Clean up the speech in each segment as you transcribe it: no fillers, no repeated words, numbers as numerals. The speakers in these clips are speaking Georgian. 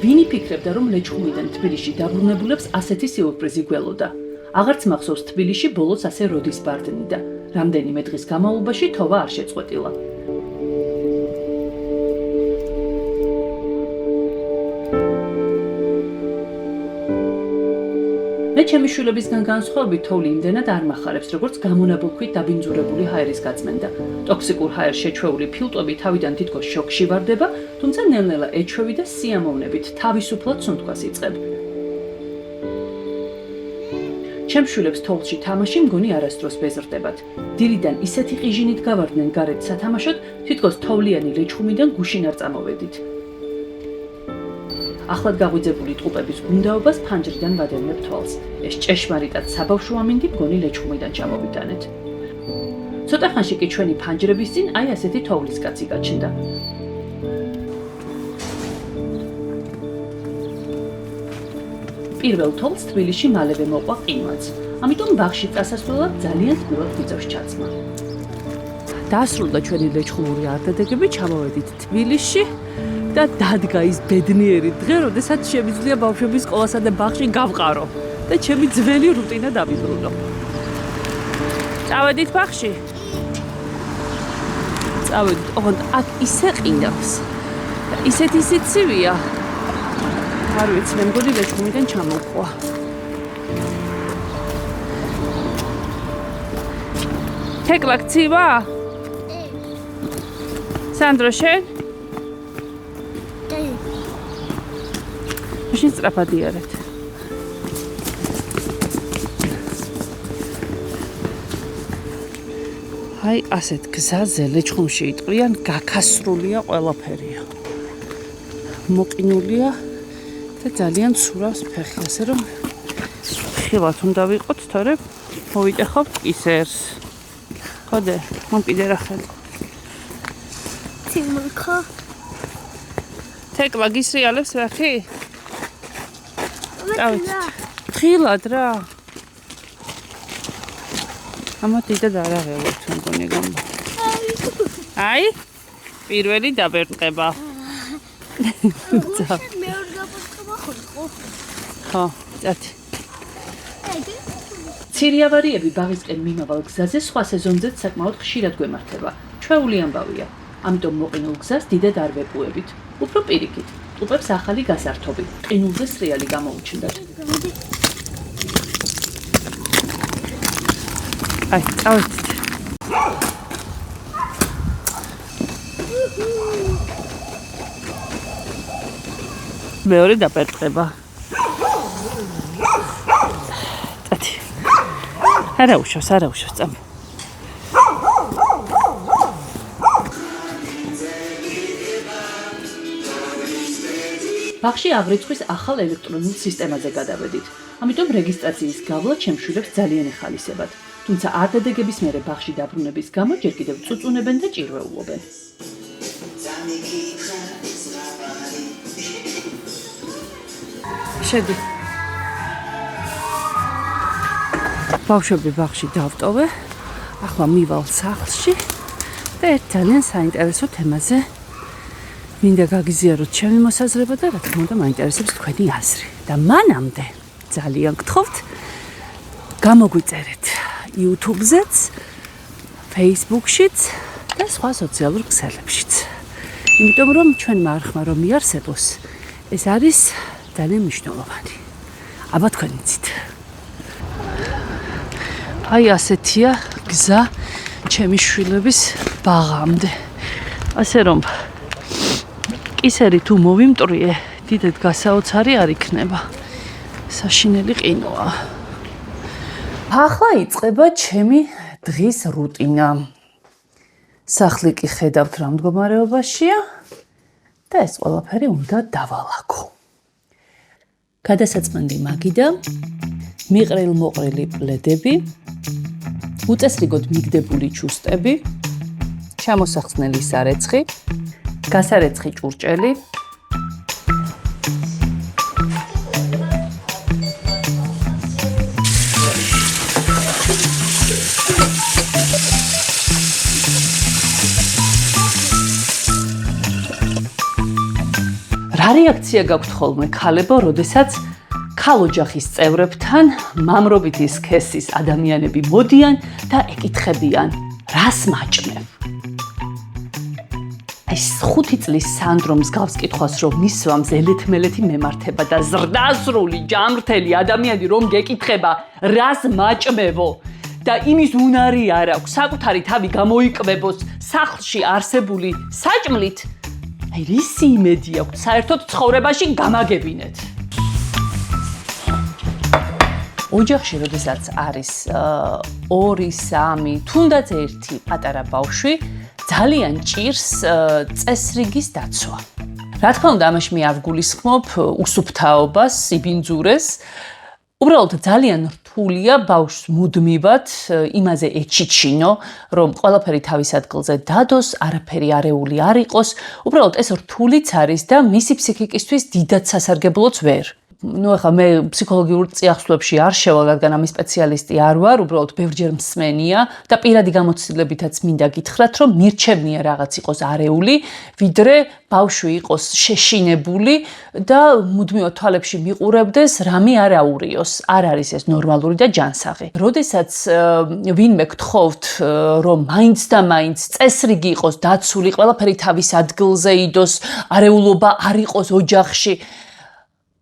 ვინ იფიქრებდა, რომ ლეჩხუმიდან თბილისში დაბრუნებულებს ასეთი სიურპრიზი გველოდა? აღარც მახსოვს თბილისში ბოლოს ასე როდის ბარდნიდა. რამდენიმე დღის განმავლობაში თოვა არ შეწყვეტილა. მე ჩემი შვილებისგან განსხვავებით თოვლი იმდენად არ მახარებს, როგორც გამონაბოლქვით დაბინძურებული ჰაერის გაწმენდა. ტოქსიკურ ჰაერს შეჩვეული ფილტვები თავიდან თითქოს შოკში ვარდება, თუმცა ნელ-ნელა ეჩვევი და სიამოვნებით თავისუფლად სუნთქვას იწყებ. ჩემს შვილებს თოვლში თამაში მგონი არასდროს ბეზრდებათ. დილიდან ისეთი ყიჟინით გავარდნენ გარეთ სათამაშოდ, თითქოს თოვლიანი ლეჩხუმიდან გუშინ არ წამოვედით. ახლად გაღვიძებული ტყუპების გუნდაობას ფანჯრიდან ვადევნებ თვალს. ეს ჭეშმარიტად საბავშვო ამინდი მგონი ლეჩხუმიდან ჩამოვიტანეთ. ცოტა ხანში კი ჩვენი ფანჯრების წინ აი ასეთი თოვლის კაცი გაჩნდა. პირველ თოვლს თბილისში მალევე მოყვა ყინვაც. ამიტომ ბაღში წასასვლელად ძალიან თბილად გვიწევს ჩაცმა. დაასრულა ჩვენი ლეჩხუმური არდადეგები, ჩამოვედით თბილისში და დადგა ის ბედნიერი დღე, როდესაც შემიძლია ბავშვების სკოლასა და ბაღში გავყარო და ჩემი ძველი რუტინა დავიბრუნო. წავედით ბაღში? წავედით, ოღონდ აქ ისე ყინავს და ისეთი სიცივეა. არ ვიცი, მე მგონი ლეჩხუმიდან ჩამოვყვა. თეკლა გცივა? სანდრო შენ? მაშინ სწრაფად იარეთ. აი ასეთ გზაზე ლეჩხუმში იტყვიან გაქასრულია ყველაფერია. მოყინულია და ძალიან ცურავს ფეხი, ასე რომ ხილად უნდა ვიყოთ, თორე მოვიტეხავთ კისერს. ხოდე, მან კიდე რა ხელი. თიმაკა. თეკლა გისრიალებს ვახი? ხილად რა. ამა დიდად არ აღელვებთ მგონი გამო. აი, პირველი დაბერტყება. ხო, წათი. ცირი ავარიები ბაღისკენ მიმავალ გზაზე სხვა სეზონზეც საკმაოდ ხშირად გვემართება. ჩვეული ამბავია. ამიტომ მოყინულ გზას დიდად არ ვეპუებით. უფრო პირიქით. ტყუპებს ახალი გასართობი. ყინულზე სრიალი გამოუჩნდათ. აი, წავედით. მეორე დაბერტყება. წათი. არა უშავს, წამ. ბაღში აღრიცხვის ახალ ელექტრონულ სისტემაზე გადავედით. ამიტომ რეგისტრაციის გავლა ჩემს შვილებს ძალიან ეხალისებათ. თუმცა არდადეგების მერე ბაღში დაბრუნების გამო ჯერ კიდევ წუწუნებენ და ჭირვეულობენ. შედი. ბავშვები ბაღში დავტოვე. ახლა მივალ სახლში და ერთ ძალიან საინტერესო თემაზე მინდა გაგიზიაროთ ჩემი მოსაზრება და რა თქმა უნდა მაინტერესებს თქვენი აზრი. და მანამდე ძალიან გთხოვთ გამოგვიწერეთ YouTube-ზეც, Facebook-შიც და სხვა სოციალურ ქსელებშიც. იმიტომ რომ ჩვენმა არხმა რომ მიარსებოს, ეს არის ძალიან მნიშვნელოვანი. აბა თქვენ იცით. აი ასეთია გზა ჩემი შვილების ბაღამდე. ასე რომ კისერი თუ მოვიმტრიე, დიდად გასაოცარი არ იქნება. საშინელი ყინოა. ახლა იწყება ჩემი დღის რუტინა. სახლი კი ხედავთ რა მდგომარეობაშია და ეს ყველაფერი უნდა დავალაგო. გადასაწმენდი მაგიდა, მიყრილ-მოყრილი პლედები, უწესრიგოდ მიგდებული ჩუსტები, ჩამოსახსნელი სარეცხი, გასარეცხი ჭურჭელი, რა რეაქცია გაქვთ ხოლმე ქალებო, როდესაც ქალოჯახის წევრებთან მამრობითი სქესის ადამიანები მოდიან და ეკითხებიან, რას მაჭმევ? ეს 5 წლის სანდრომს გავს კითხვას, რომ მისვამს ელეთმელეთი მემართება და ზრდასრული ჯამრთელი ადამიანი რომ გეკითხება, რას მაჭმევო? და იმის უნარი არ აქვს საკუთარი თავი გამოიკვებოს სახლში არსებული საჭმლით, აი რისი იმედი აქვს საერთოდ ცხოვრებაში გამაგებინეთ. ოჯახში როდესაც არის 2-3, თუნდაც 1 პატარა ბავშვი, ძალიან ჭირს წესრიგის დაცვა. რა თქმა უნდა, ამაში მე არ გულისხმობ უსუფთავობას, სიბინძურეს. უბრალოდ ძალიან რთულია ბავშვს მუდმივად იმაზე ეჩიჩინო, რომ ყველაფერი თავის ადგილზე დადოს, არაფერი არეული არ იყოს. უბრალოდ ეს რთულიც არის და მისი ფსიქიკისთვის დიდად სასარგებლოც ვერ. ახლა მე ფსიქოლოგიურ წიაღსვლებში არ შევალ, რადგან ამის სპეციალისტი არ ვარ, უბრალოდ ბევრჯერ მსმენია და პირადი გამოცდილებითაც მინდა გითხრათ, რომ მირჩევნია რაღაც იყოს არეული, ვიდრე ბავშვი იყოს შეშინებული და მუდმივად თვალებში მიყურებდეს, რამე არ აურიოს. არ არის ეს ნორმალური და ჯანსაღი. როდესაც ვინმე გთხოვთ, რომ მაინც და მაინც წესრიგი იყოს დაცული, ყველაფერი თავის ადგილზე იდოს, არეულობა არ იყოს ოჯახში,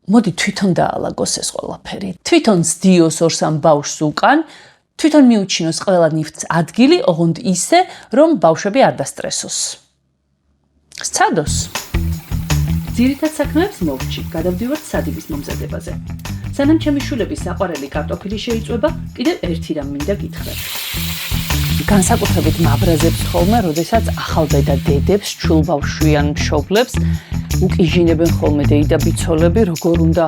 მოდი თვითონ დაალაგოს ეს ყველაფერი. თვითონ სდიოს 2-3 ბავშვს უკან, თვითონ მიუჩინოს ყველა ნივთს ადგილი, ოღონდ ისე, რომ ბავშვები არ დასტრესოს. სცადოს. ძირითად საქმეებს მოვჭი, გადავდივართ სადილის მომზადებაზე. სანამ ჩემი შვილების საყვარელი კარტოფილი შეიწვება, კიდევ ერთი რამ მინდა გითხრათ. განსაკუთრებით მაბრაზებს ხოლმე, როდესაც ახალბედა დედებს, ჩვილბავშვიან მშობლებს უკიჟინებენ ხოლმე დეიდაბიცოლები, როგორ უნდა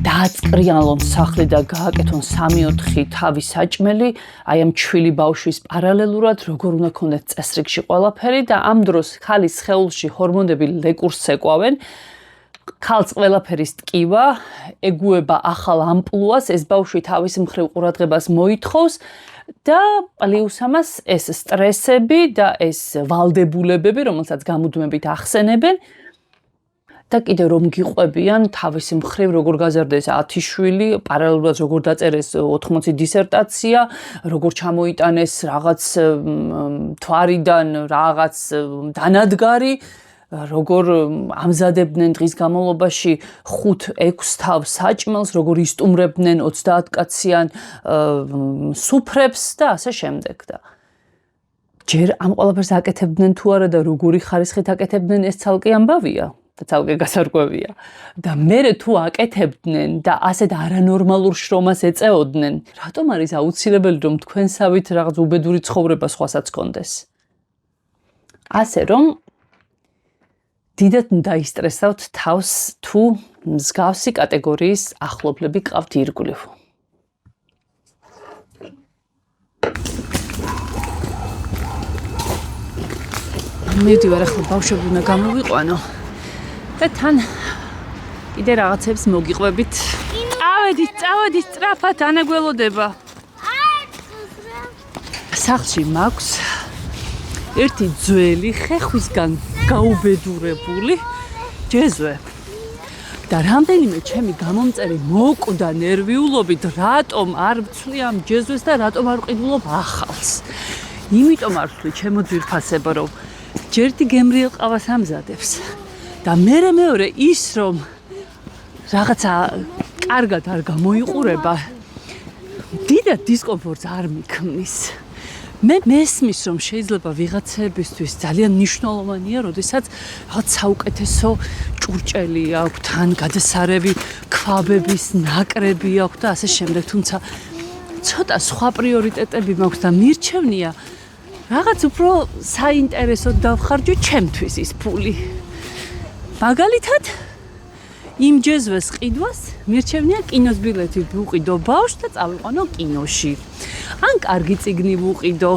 დააწკრიანონ სახლი და გააკეთონ 3-4 თავის საჭმელი, აი ამ ჩვილი ბავშვის პარალელურად, როგორ უნდა ქონდეთ წესრიგში ყველაფერი და ამ დროს ხალის სხეულში ჰორმონები ლეკურს ეკავენ. ქალს ყველაფერის ტკივა, ეგუება ახალ ამპლუას, ეს ბავშვი თავის მხრივ ყურადღებას მოითხოვს და პლუს ამას ეს სტრესები და ეს ვალდებულებები, რომელსაც გამუდმებით ახსენებენ და კიდევ რომ გიყვებიან თავის მხრივ როგორ გაზარდეს 10 შვილი, პარალელურად როგორ დაწერეს 80 დისერტაცია, როგორ ჩამოიტანეს რაღაც თვარიდან რაღაც დანადგარი, როგორ ამზადებდნენ დღის განმავლობაში 5-6 თავს საჭმელს, როგორ ისტუმრებდნენ 30 კაციან სუფრებს და ასე შემდეგ და ჯერ ამ ყველაფერს აკეთებდნენ თუ არა და როგორი ხარისხით აკეთებდნენ, ეს ცალკე ამბავია და ცალკე გასარკვევია. და მერე თუ აკეთებდნენ და ასეთ არანორმალურ შრომას ეწეოდნენ, რატომ არის აუცილებელი რომ თქვენსავით რაღაც უბედური ცხოვრება სხვასაც კონდეს? ასე რომ დიდად დაისტრესავთ თავს თუ მსგავსი კატეგორიის ახლობლები გყავთ ირგვლივ. მივდივარ ახლა ბავშვები უნდა გამოვიყვანო და თან კიდე რაღაცებს მოგიყვებით. წავედით სწრაფად, ანაგველოდება. სახლში მაქვს ერთი ძველი ხეხვისგან გაუბედურებული ჯეზვე. და რამდენიმე ჩემი გამომწერი მოკვდა ნერვიულობით, რატომ არ ვცვლი ამ ჯეზვეს და რატომ არ ვყიდულობ ახალს. იმიტომ არ ვცვლი ჩემო ძვირფასებო, რომ ჯერდი გემრიელ ყავას ამზადებს. და მეორე ის რომ რაღაცა კარგად არ გამოიყურება, დიდად დისკომფორტს არ მიქმნის. მე მესმის რომ შეიძლება ვიღაცებისთვის ძალიან მნიშვნელოვანია, როდესაც რაღაც საუკეთესო ჭურჭელი აქვს, თან გადასარევი ქვაბების ნაკრები აქვს და ასე შემდეგ, თუმცა ცოტა სხვა პრიორიტეტები მაქვს და მირჩევნია რაღაც უფრო საინტერესოდ დავხარჯო ჩემთვის ის ფული. მაგალითად იმ ჯეзвეს ყიდვას მირჩევნია კინოს ბილეთი ვუყიდო ბავშვს და წავიყვანო კინოში. ან კარგი წიგნი ვუყიდო.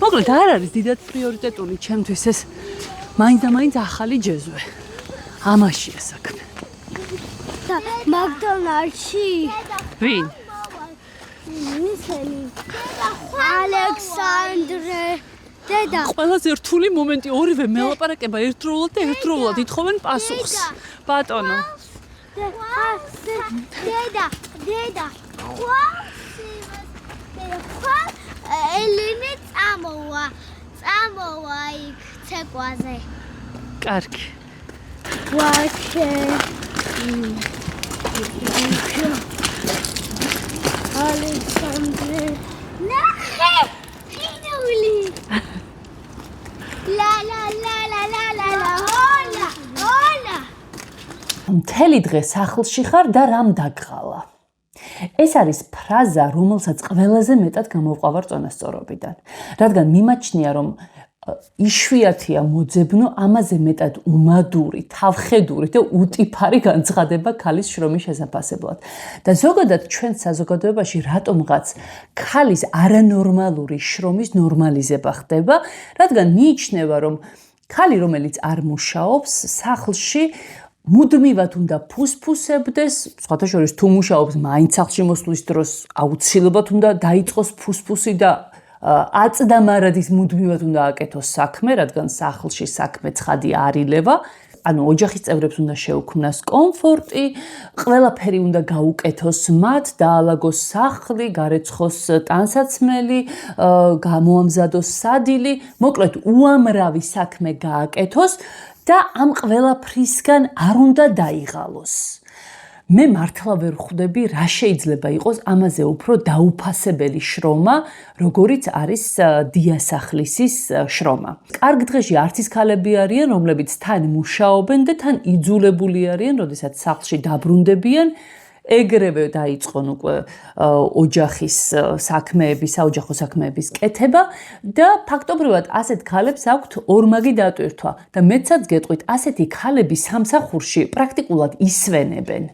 მოკლედ არ არის დიდად პრიორიტეტული ჩემთვის ეს მაინც ახალი ჯეзвე. ამაშია საქმე. და მაკდონალდში ვინ? ისინი ალექსანდრე დედა. ყველაზე რთული მომენტი ორივე მელაპარაკება ერთდროულად და ერთდროულად ითხოვენ პასუხს. ბატონო. დედა. ელინი წამოვა იქ ცეკვაზე. კარგი. ვაჩე. ალექსანდრე. ნახე. ფინული. ლა. ჰოლა. მთელი დღე სახლში ხარ და რამ დაგყალა. ეს არის ფრაზა, რომელსაც ყველაზე მეტად გამოვყავარ წონასწორობიდან. რადგან მიმაჩნია, რომ იშვიათია მოძებნო, ამაზე მეტად უმადური, თავხედური და უტიფარი განცხადება ქალის შრომის შესაფასებლად. და ზოგადად ჩვენ საზოგადოებაში რატომღაც ქალის არანორმალური შრომის ნორმალიზება ხდება, რადგან მიიჩნევა, რომ ქალი, რომელიც არ მუშაობს, სახლში მუდმივად უნდა ფუსფუსებდეს, სხვათა შორის თუ მუშაობს, მაინც სახლში მოსვლის დროს აუცილებლად უნდა დაიწყოს ფუსფუსი და აწდამარადის მუდმივად უნდა აკეთოს საქმე, რადგან სახლში საქმე ცხადი არ ილევა. ანუ ოჯახის წევრებს უნდა შეუქმნას კომფორტი, ყველაფერი უნდა გაუკეთოს მათ, დაალაგოს სახლი, გარეცხოს ტანსაცმელი, გამოამზადოს სადილი, მოკლედ უამრავი საქმე გააკეთოს და ამ ყველაფრისგან არ უნდა დაიღალოს. მე მართლა ვერ ხვდები, რა შეიძლება იყოს ამაზე უფრო დაუფასებელი შრომა, როგორიც არის დიასახლისის შრომა. კარგ დღეში არც ის ქალები არიან, რომლებიც თან მუშაობენ და თან იძულებული არიან, როდესაც სახლში დაბრუნდებიან, ეგრევე დაიწყონ უკვე ოჯახის საქმეების, საოჯახო საქმეების კეთება და ფაქტობრივად ასეთ ქალებს აქვთ ორმაგი დატვირთვა და მეცაც გეტყვით, ასეთი ქალები სამსახურში პრაქტიკულად ისვენებენ.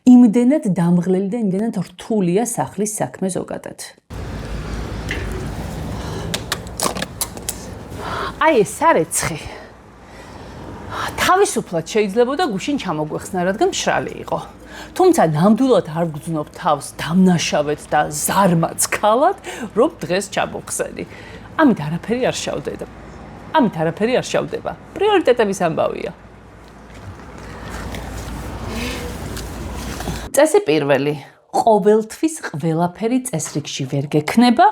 იმდენად დამღლელი და იმდენად რთულია სახლის საქმე ზოგადად. აი ეს სარეცხი. თავისუფლად შეიძლებოდა გუშინ ჩამოგვეხსნა, რადგან მშრალი იყო. თუმცა ნამდვილად არ ვგრძნობ თავს დამნაშავედ და ზარმაც ქალად, რომ დღეს ჩამოხსენი. ამით არაფერი არ შავდება. პრიორიტეტების ამბავია. წესი პირველი. ყოველთვის ყველაფერი წესრიგში ვერ გექნება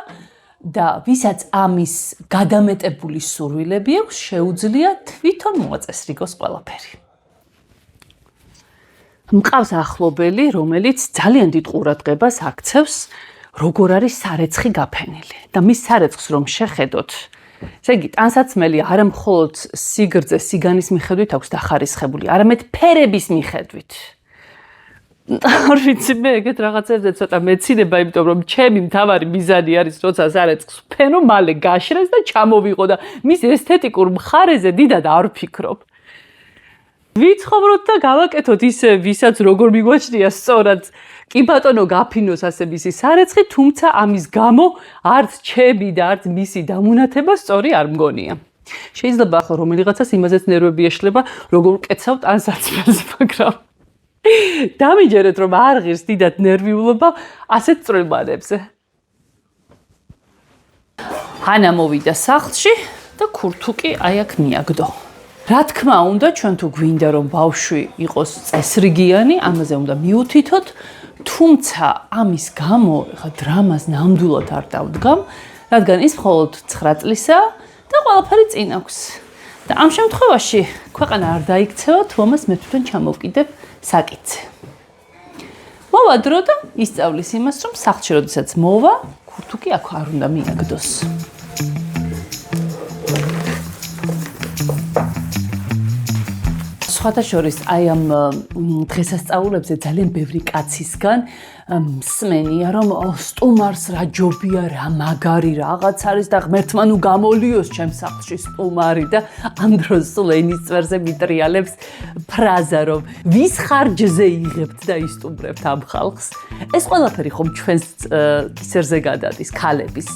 და ვისაც ამის გადამეტებული სურვილები აქვს, შეუძლია თვითონ მოაწესრიგოს ყველაფერი. მყავს ახლობელი, რომელიც ძალიან დიდ ყურადღებას აქცევს, როგორ არის სარეცხი გაფენილი. და მის სარეცხს რომ შეხედოთ, ესე იგი, ტანსაცმელი არა მხოლოდ სიგრძე, სიგანის მიხედვით აქვს დახარისხებული, არამედ ფერების მიხედვით. არ ვიცი, მე ეგეთ რაღაცებზე ცოტა მეცინება, იმიტომ რომ ჩემი მთავარი მიზანი არის, როცა სარეცხს ვფენო, მალე გაშრეს და ჩამოვიღო და მის ესთეტიკურ მხარეზე დიდად არ ვფიქრობ. ვიცხოვროთ და გავაკეთოთ ისე, ვისაც როგორ მიგვაჩნია სწორად, კი ბატონო გაფინოს ასე მისი სარეცხი, თუმცა ამის გამო არც ჩემი და არც მისი დამუნათება სწორი არ მგონია. შეიძლება ახლა რომელიღაცას იმაზეც ნერვები ეშლება, როგორ ვკეცავ ტანსაცმელს, მაგრამ დამიჯერეთ, რომ არ ღირს დიდად ნერვიულობა ასეთ წვრილმანებზე. ჰანა მოვიდა სახლში და ქურთუკი აი აქ მიაგდო. რა თქმა უნდა, ჩვენ თუ გვინდა რომ ბავშვი იყოს წესრიგიანი, ამაზე უნდა მიუთითოთ, თუმცა ამის გამო ხა დრამას ნამდვილად არ დავდგამ, რადგან ის მხოლოდ 9 წლისაა და ყველაფერი წინ აქვს. და ამ შემთხვევაში ქვეყანა არ დაიქცევა, თუ ამას მე თვითონ ჩამოვკიდებ საკითხზე. მოვა დრო და ისწავლის იმას, რომ სახლში როდესაც მოვა, ქურთუკი აქ არ უნდა მიაგდოს. სხვათა შორის აი ამ დღესასწაულებზე ძალიან ბევრი კაცისგან მსმენია, რომ სტუმარს რა ჯობია, რა მაგარი რაღაც არის და ღმერთმა ნუ გამოლიოს ჩემ სახლში სტუმარი და ამ დროს სულ ენის წვერზე მიტრიალებს ფრაზა, რომ ვის ხარჯზე იღებთ და ისტუმრებთ ამ ხალხს. ეს ყველაფერი ხომ ჩვენს კისერზე გადადის, ქალების.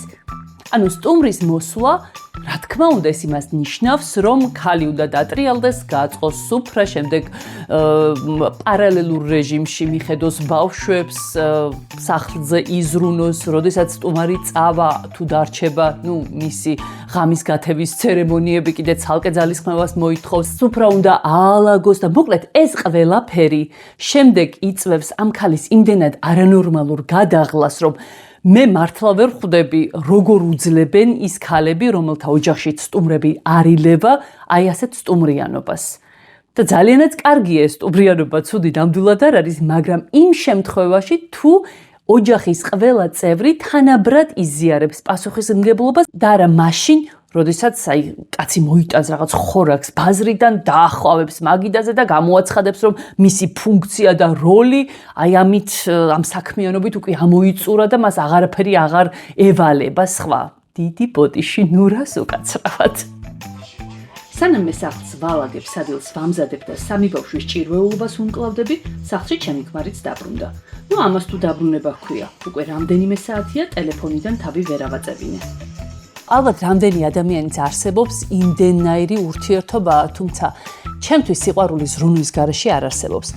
ანუ სტუმრის მოსვლა, რა თქმა უნდა, ეს იმას ნიშნავს, რომ ქალი უნდა დატრიალდეს, გააწყოს სუფრა, შემდეგ პარალელურ რეჟიმში მიხედოს ბავშვებს, სახლზე იზრუნოს, როდესაც სტუმარი წავა თუ დარჩება, მისი ღამის გათების ცერემონიები კიდე ცალკე ძალისხმევას მოითხოვს, სუფრა უნდა აალაგოს და მოკლედ ეს ყველაფერი შემდეგ იწვევს ამ ქალის იმდენად არანორმალურ გადაღლას, რომ მე მართლა ვერ ხვდები, როგორ უძლებენ ის ქალები, რომელთა ოჯახშიც სტუმრები არ ილევა, აი ასეთ სტუმრიანობას. და ძალიანაც კარგია ეს სტუმრიანობა, ცუდი ნამდვილად არ არის, მაგრამ იმ შემთხვევაში, თუ ოჯახის ყველა წევრი თანაბრად იზიარებს პასუხისმგებლობას და არა მაშინ, როდესაც კაცი მოიტანს რაღაც ხორაკს ბაზრიდან, დაახლოვებს მაგიდაზე და გამოაცხადებს, რომ მისი ფუნქცია და როლი ამით ამ საქმიანობით უკვე ამოიწურა და მას აღარაფერი აღარ ევალება სხვა. დიდი ბოდიში ნურას უკაცრავად. სანამ მე სახლს ვალაგებ, სადილს ვამზადებ და სამი ბავშვის ჭირვეულობას უმკლავდები, სახლში ჩემი ქმარიც დაბრუნდა. ამას თუ დაბრუნება ჰქვია, უკვე რამდენიმე საათია ტელეფონიდან თავი ვერ ავაწევინე. ალბათ რამდენი ადამიანიც არსებობს იმდენნაირი ურთიერთობა, თუმცა ჩემთვის სიყვარული ზრუნვის გარეშე არ არსებობს.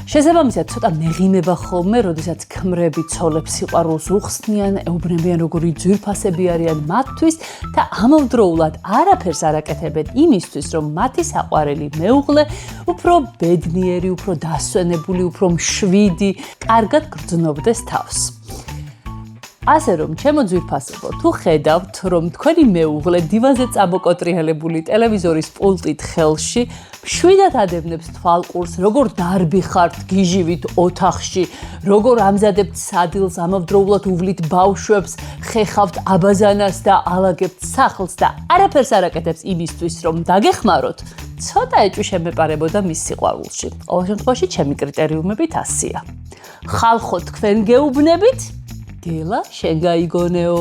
შესაბამისად, ცოტა მეღიმება ხოლმე, როდესაც ქმრები ცოლებს სიყვარულს უხსნიან, ეუბნებიან როგორი ძვირფასები არიან მათთვის და ამავდროულად არაფერს არ აკეთებენ იმისთვის, რომ მათი საყვარელი მეუღლე უფრო ბედნიერი, უფრო დასვენებული, უფრო მშვიდი, კარგად გრძნობდეს თავს. ასე რომ, ჩემო ძვირფასებო, თუ ხედავთ, რომ თქვენი მეუღლე დივანზე წამოკოტრიალებული ტელევიზორის პულტით ხელში, მშვიდად ადევნებს თვალყურს, როგორ დარბი ხართ გიჟივით ოთახში, როგორ ამზადებთ სადილს, ამავდროულად უვლით ბავშვებს, ხეხავთ აბაზანას და ალაგებთ სახლს და არაფერს არ აკეთებს იმისთვის, რომ დაგეხმაროთ, ცოტა ეჭვი შემეპარებოდა მის სიყვარულში. ყოველ შემთხვევაში, ჩემი კრიტერიუმებით 100-ია. ხალხო, თქვენ გეუბნებით? გელა შენ გაიგონეო.